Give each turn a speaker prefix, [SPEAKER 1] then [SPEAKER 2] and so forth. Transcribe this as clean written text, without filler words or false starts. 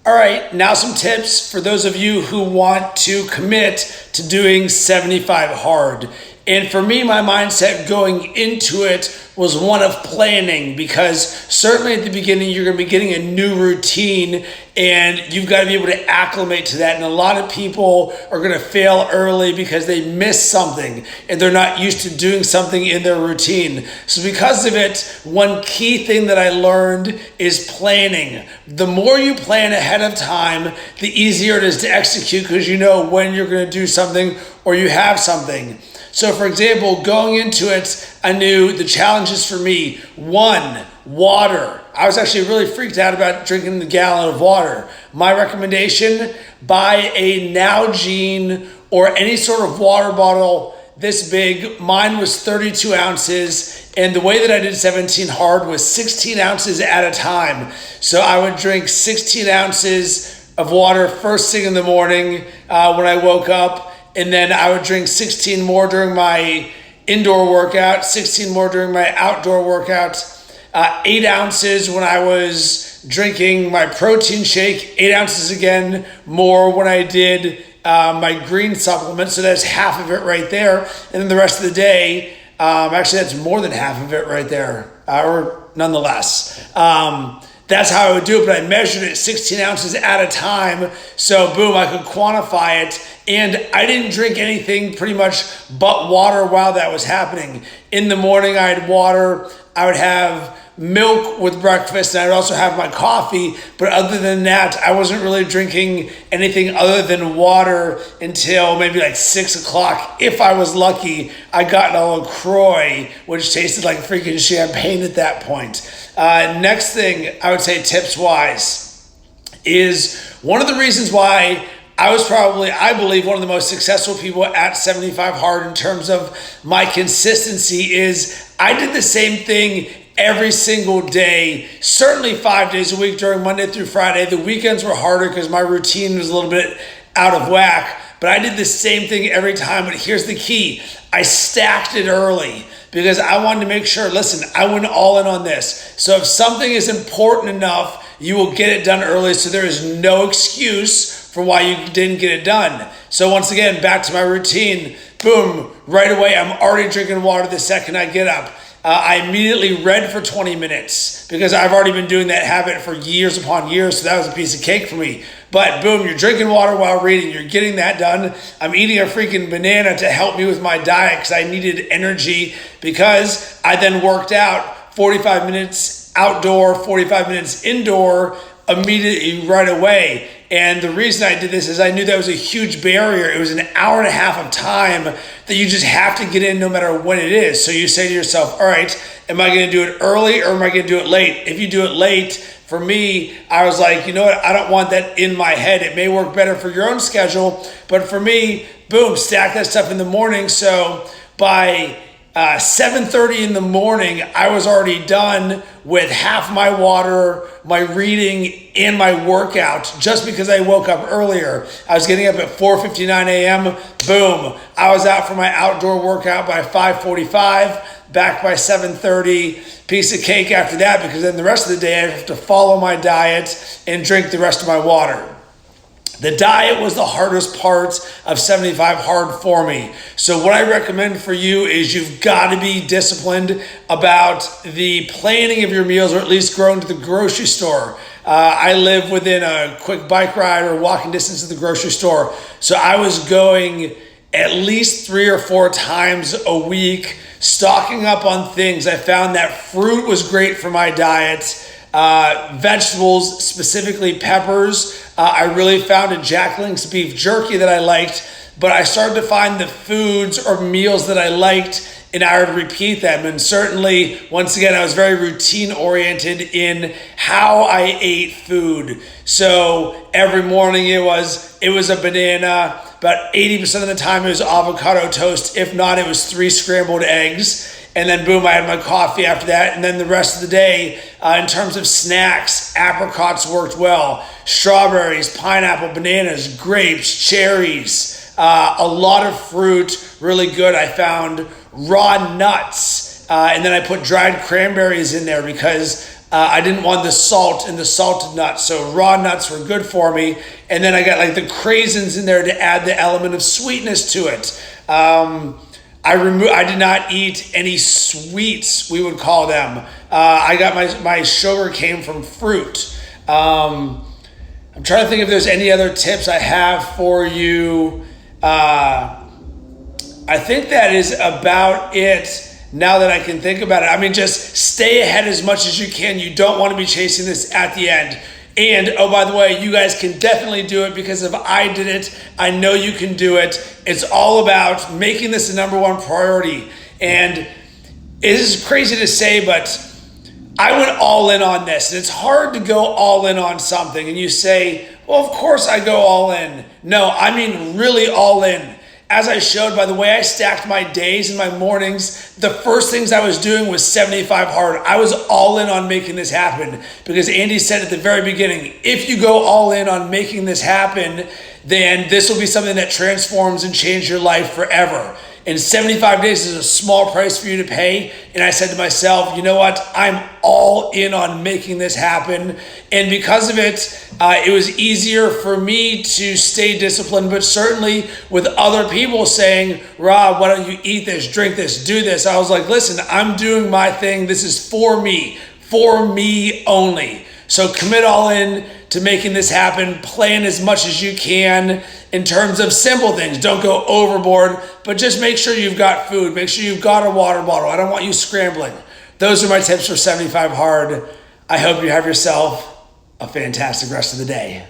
[SPEAKER 1] All right, now some tips for those of you who want to commit to doing 75 hard. And for me, my mindset going into it was one of planning, because certainly at the beginning, you're going to be getting a new routine and you've got to be able to acclimate to that. And a lot of people are going to fail early because they miss something and they're not used to doing something in their routine. So because of it, one key thing that I learned is planning. The more you plan ahead of time, the easier it is to execute, because you know when you're going to do something or you have something. So for example, going into it, I knew the challenges for me. One, water. I was actually really freaked out about drinking a gallon of water. My recommendation, buy a Nalgene or any sort of water bottle this big. Mine was 32 ounces. And the way that I did 17 hard was 16 ounces at a time. So I would drink 16 ounces of water first thing in the morning when I woke up. And then I would drink 16 more during my indoor workout, 16 more during my outdoor workout, 8 ounces when I was drinking my protein shake, 8 ounces again more when I did my green supplement. So that's half of it right there. And then the rest of the day, actually that's more than half of it right there, or nonetheless. That's how I would do it, but I measured it 16 ounces at a time. So boom, I could quantify it. And I didn't drink anything pretty much but water while that was happening. In the morning, I had water. I would have milk with breakfast, and I would also have my coffee. But other than that, I wasn't really drinking anything other than water until maybe like 6 o'clock. If I was lucky, I got a LaCroix, which tasted like freaking champagne at that point. Next thing I would say tips-wise is one of the reasons why I was probably, I believe, one of the most successful people at 75 hard in terms of my consistency is I did the same thing every single day, certainly 5 days a week during Monday through Friday. The weekends were harder because my routine was a little bit out of whack, but I did the same thing every time. But here's the key. I stacked it early because I wanted to make sure, listen, I went all in on this. So if something is important enough, you will get it done early, so there is no excuse for why you didn't get it done. So once again, back to my routine, boom, right away, I'm already drinking water the second I get up. I immediately read for 20 minutes because I've already been doing that habit for years upon years, so that was a piece of cake for me. But boom, you're drinking water while reading, you're getting that done. I'm eating a freaking banana to help me with my diet because I needed energy, because I then worked out 45 minutes outdoor, 45 minutes indoor immediately right away. And the reason I did this is I knew that was a huge barrier. It was an hour and a half of time that you just have to get in no matter when it is. So you say to yourself, all right, am I going to do it early or am I going to do it late? If you do it late, for me, I was like, you know what? I don't want that in my head. It may work better for your own schedule, but for me, boom, stack that stuff in the morning. So by 7:30 in the morning, I was already done with half my water, my reading, and my workout just because I woke up earlier. I was getting up at 4:59 a.m. Boom. I was out for my outdoor workout by 5:45, back by 7:30. Piece of cake after that, because then the rest of the day I have to follow my diet and drink the rest of my water. The diet was the hardest part of 75 hard for me. So what I recommend for you is you've got to be disciplined about the planning of your meals, or at least going to the grocery store. I live within a quick bike ride or walking distance to the grocery store. So I was going at least 3 or 4 times a week, stocking up on things. I found that fruit was great for my diet. Vegetables, specifically peppers. I really found a Jack Link's beef jerky that I liked, but I started to find the foods or meals that I liked, and I would repeat them. And certainly, once again, I was very routine oriented in how I ate food. So every morning it was a banana. About 80% of the time it was avocado toast. If not, it was 3 scrambled eggs. And then boom, I had my coffee after that. And then the rest of the day, in terms of snacks, apricots worked well. Strawberries, pineapple, bananas, grapes, cherries, a lot of fruit, really good. I found raw nuts. And then I put dried cranberries in there because I didn't want the salt in the salted nuts, so raw nuts were good for me. And then I got like the craisins in there to add the element of sweetness to it. I did not eat any sweets, we would call them. I got my sugar came from fruit. I'm trying to think if there's any other tips I have for you. I think that is about it now that I can think about it. I mean, just stay ahead as much as you can. You don't want to be chasing this at the end. And, oh, by the way, you guys can definitely do it, because if I did it, I know you can do it. It's all about making this the number one priority. And it is crazy to say, but I went all in on this. And it's hard to go all in on something. And you say, well, of course I go all in. No, I mean really all in. As I showed by the way I stacked my days and my mornings, the first things I was doing was 75 hard. I was all in on making this happen, because Andy said at the very beginning, if you go all in on making this happen, then this will be something that transforms and changes your life forever. And 75 days is a small price for you to pay. And I said to myself, you know what? I'm all in on making this happen. And because of it, it was easier for me to stay disciplined, but certainly with other people saying, Rob, why don't you eat this, drink this, do this? I was like, listen, I'm doing my thing. This is for me only. So commit all in to making this happen. Plan as much as you can in terms of simple things. Don't go overboard, but just make sure you've got food. Make sure you've got a water bottle. I don't want you scrambling. Those are my tips for 75 hard. I hope you have yourself a fantastic rest of the day.